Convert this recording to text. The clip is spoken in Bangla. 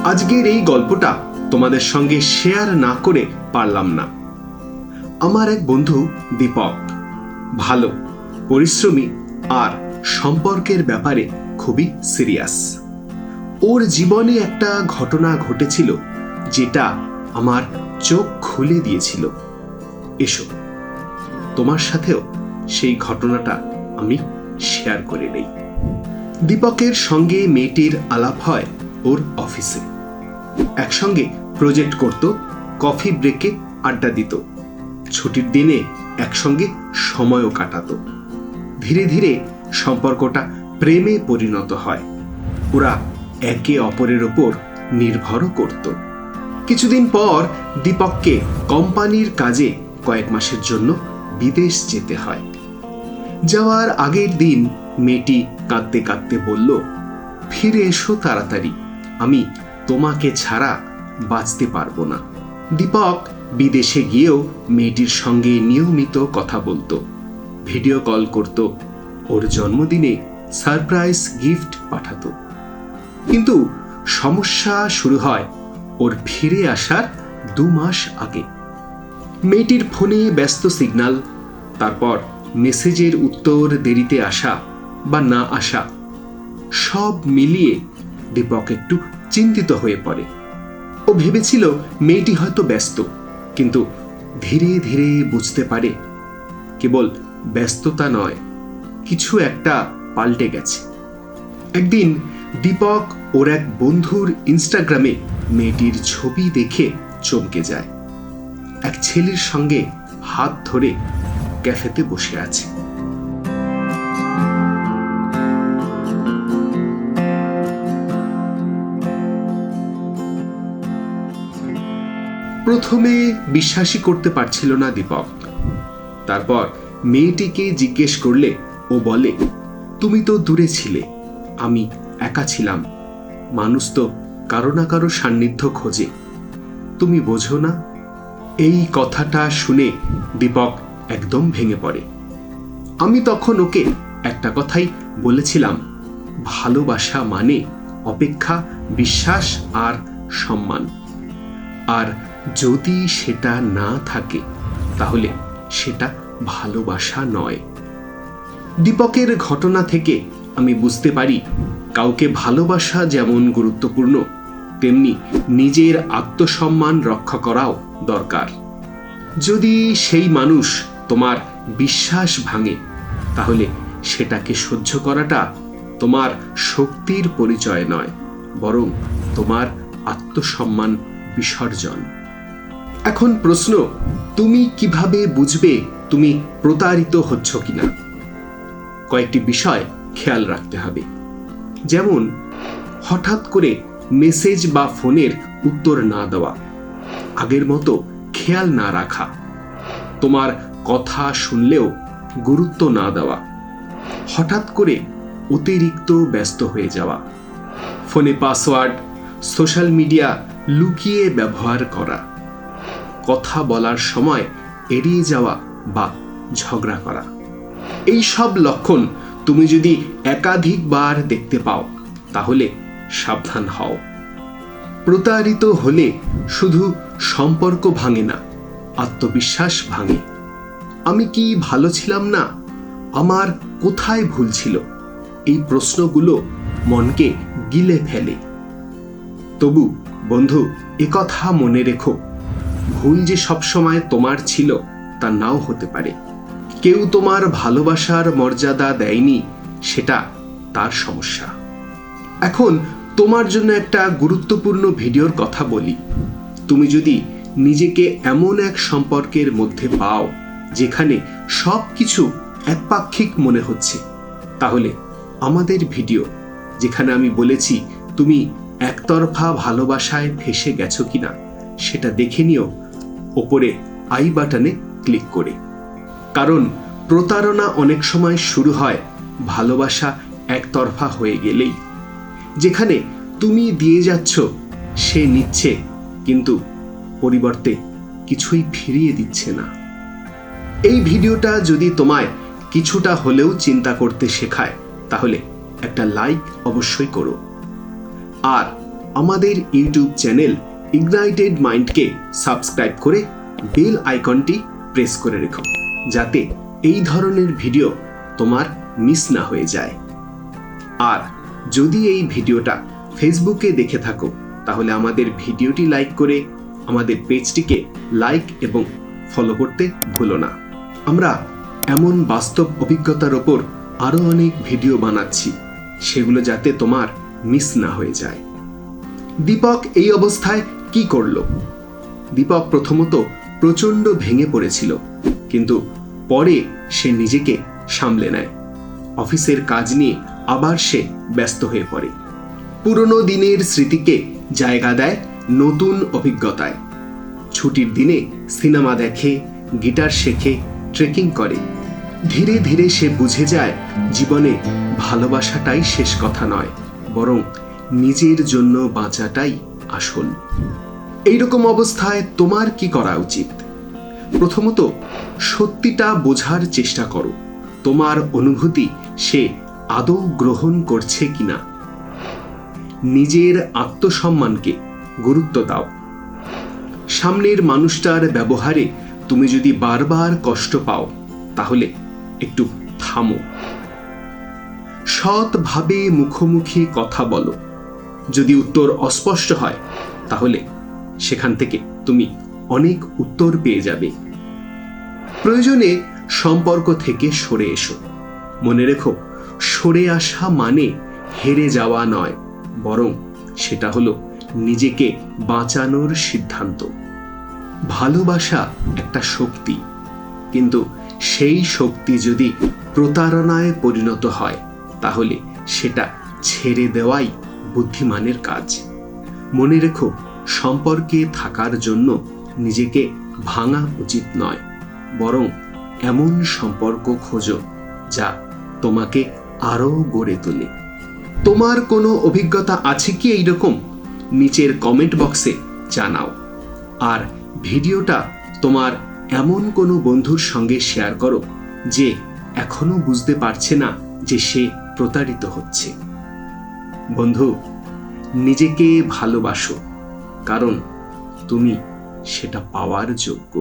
আজকের এই গল্পটা তোমাদের সঙ্গে শেয়ার না করে পারলাম না। আমার এক বন্ধু দীপক ভালো, পরিশ্রমী আর সম্পর্কের ব্যাপারে খুবই সিরিয়াস। ওর জীবনে একটা ঘটনা ঘটেছিল যেটা আমার চোখ খুলে দিয়েছিল। এসো, তোমার সাথেও সেই ঘটনাটা আমি শেয়ার করে নেই। দীপকের সঙ্গে মেয়েটির আলাপ হয় ওর অফিসে। একসঙ্গে প্রজেক্ট করত, কফি ব্রেকে আড্ডা দিত, ছুটির দিনে একসঙ্গে সময়ও কাটাতো। ধীরে ধীরে সম্পর্কটা প্রেমে পরিণত হয়। ওরা একে অপরের ওপর নির্ভরও করত। কিছুদিন পর দীপককে কোম্পানির কাজে কয়েক মাসের জন্য বিদেশ যেতে হয়। যাওয়ার আগের দিন মেয়েটি কাঁদতে কাঁদতে বলল, ফিরে এসো তাড়াতাড়ি, আমি তোমাকে ছাড়া বাঁচতে পারবো না। দীপক বিদেশে গিয়েও মেয়েটির সঙ্গে নিয়মিত কথা বলতো, ভিডিও কল করত, ওর জন্মদিনে সারপ্রাইজ গিফট পাঠাতো। কিন্তু সমস্যা শুরু হয় ওর ফিরে আসার 2 মাস আগে। মেয়েটির ফোনে ব্যস্ত সিগন্যাল, তারপর মেসেজের উত্তর দেরিতে আসা বা না আসা, সব মিলিয়ে দীপক একটু চিন্তিত হয়ে পড়ে। ও ভেবেছিল মেয়েটি হয়তো ব্যস্ত, কিন্তু ধীরে ধীরে বুঝতে পারে কেবল ব্যস্ততা নয়, কিছু একটা পাল্টে গেছে। একদিন দীপক ওর এক বন্ধুর ইনস্টাগ্রামে মেয়েটির ছবি দেখে চমকে যায়। এক ছেলের সঙ্গে হাত ধরে ক্যাফেতে বসে আছে। প্রথমে বিশ্বাসই করতে পারছিল না দীপক। তারপর মেয়েটিকে জিজ্ঞেস করলে ও বলে, তুমি তো দূরে ছিলে, আমি একা ছিলাম, মানুষ তো কারো না কারো সান্নিধ্য খোঁজে, তুমি বোঝো না? এই কথাটা শুনে দীপক একদম ভেঙে পড়ে। আমি তখন ওকে একটা কথাই বলেছিলাম, ভালোবাসা মানে অপেক্ষা, বিশ্বাস আর সম্মান। আর যদি সেটা না থাকে তাহলে সেটা ভালোবাসা নয়। দীপকের ঘটনা থেকে আমি বুঝতে পারি, কাউকে ভালোবাসা যেমন গুরুত্বপূর্ণ, তেমনি নিজের আত্মসম্মান রক্ষা করাও দরকার। যদি সেই মানুষ তোমার বিশ্বাস ভাঙে, তাহলে সেটাকে সহ্য করাটা তোমার শক্তির পরিচয় নয়, বরং তোমার আত্মসম্মান বিসর্জন। এখন প্রশ্ন, তুমি কিভাবে বুঝবে তুমি প্রতারিত হচ্ছ কিনা? কয়েকটি বিষয় খেয়াল রাখতে হবে। যেমন, হঠাৎ করে মেসেজ বা ফোনের উত্তর না দেওয়া, আগের মতো খেয়াল না রাখা, তোমার কথা শুনলেও গুরুত্ব না দেওয়া, হঠাৎ করে অতিরিক্ত ব্যস্ত হয়ে যাওয়া, ফোনে পাসওয়ার্ড, সোশ্যাল মিডিয়া লুকিয়ে ব্যবহার করা, কথা বলার সময় এড়িয়ে যাওয়া বা ঝগড়া করা। এই সব লক্ষণ তুমি যদি একাধিকবার দেখতে পাও, তাহলে সাবধান হও। প্রতারিত হলে শুধু সম্পর্ক ভাঙে না, আত্মবিশ্বাস ভাঙে। আমি কি ভালো ছিলাম না? আমার কোথায় ভুল ছিল? এই প্রশ্নগুলো মনকে গিলে ফেলে। তবু বন্ধু, একথা মনে রেখো, ভুল যে সবসময় তোমার ছিল তা নাও হতে পারে। কেউ তোমার ভালোবাসার মর্যাদা দেয়নি, সেটা তার সমস্যা। এখন তোমার জন্য একটা গুরুত্বপূর্ণ ভিডিওর কথা বলি। তুমি যদি নিজেকে এমন এক সম্পর্কের মধ্যে পাও যেখানে সব কিছু একপাক্ষিক মনে হচ্ছে, তাহলে আমাদের ভিডিও, যেখানে আমি বলেছি তুমি একতরফা ভালোবাসায় ফেসে গেছো কিনা, সেটা দেখে নিও ওপরে আই বাটনে ক্লিক করে। কারণ প্রতারণা অনেক সময় শুরু হয় ভালোবাসা একতরফা হয়ে গেলেই, যেখানে তুমি দিয়ে যাচ্ছ, সে নিচ্ছে, কিন্তু পরিবর্তে কিছুই ফিরিয়ে দিচ্ছে না। এই ভিডিওটা যদি তোমায় কিছুটা হলেও চিন্তা করতে শেখায়, তাহলে একটা লাইক অবশ্যই করো। আর আমাদের ইউটিউব চ্যানেল ইগনাইটেড মাইন্ডকে সাবস্ক্রাইব করে বেল আইকনটি প্রেস করে রেখো, যাতে এই ধরনের ভিডিও তোমার মিস না হয়ে যায়। আর যদি এই ভিডিওটা ফেসবুকে দেখে থাকো, তাহলে আমাদের ভিডিওটি লাইক করে আমাদের পেজটিকে লাইক এবং ফলো করতে ভুলো না। আমরা এমন বাস্তব অভিজ্ঞতার ওপর আরও অনেক ভিডিও বানাচ্ছি, সেগুলো যাতে তোমার মিস না হয়ে যায়। দীপক এই অবস্থায় কি করলো? দীপক প্রথমত প্রচণ্ড ভেঙে পড়েছিল, কিন্তু পরে সে নিজেকে সামলে নেয়। অফিসের কাজ নিয়ে আবার সে ব্যস্ত হয়ে পড়ে। পুরনো দিনের স্মৃতিকে জায়গা দেয় নতুন অভিজ্ঞতায়। ছুটির দিনে সিনেমা দেখে, গিটার শেখে, ট্রেকিং করে। ধীরে ধীরে সে বুঝে যায় জীবনে ভালোবাসাটাই শেষ কথা নয়, বরং নিজের জন্য বাঁচাটাই আসল। এইরকম অবস্থায় তোমার কি করা উচিত? প্রথমত, সত্যিটা বোঝার চেষ্টা করো। তোমার অনুভূতি সে আদৌ গ্রহণ করছে কিনা। নিজের আত্মসম্মানকে গুরুত্ব দাও। সামনের মানুষটার ব্যবহারে তুমি যদি বারবার কষ্ট পাও, তাহলে একটু থামো। সৎভাবে মুখোমুখি কথা বলো। যদি উত্তর অস্পষ্ট হয়, তাহলে সেখান থেকে তুমি অনেক উত্তর পেয়ে যাবে। প্রয়োজনে সম্পর্ক থেকে সরে এসো। মনে রেখো, সরে আসা মানে হেরে যাওয়া নয়, বরং সেটা হলো নিজেকে বাঁচানোর সিদ্ধান্ত। ভালোবাসা একটা শক্তি, কিন্তু সেই শক্তি যদি প্রতারণায় পরিণত হয়, তাহলে সেটা ছেড়ে দেওয়াই বুদ্ধিমানের কাজ। মনে রেখো, সম্পর্কে থাকার জন্য নিজেকে ভাঙা উচিত নয়, বরং এমন সম্পর্ক খোঁজো যা তোমাকে আরও গড়ে তোলে। তোমার কোনো অভিজ্ঞতা আছে কি এইরকম? নিচের কমেন্ট বক্সে জানাও। আর ভিডিওটা তোমার এমন কোনো বন্ধুর সঙ্গে শেয়ার করো যে এখনো বুঝতে পারছে না যে সে প্রতারিত হচ্ছে। বন্ধু, নিজেকে ভালোবাসো, কারণ তুমি সেটা পাওয়ার যোগ্য।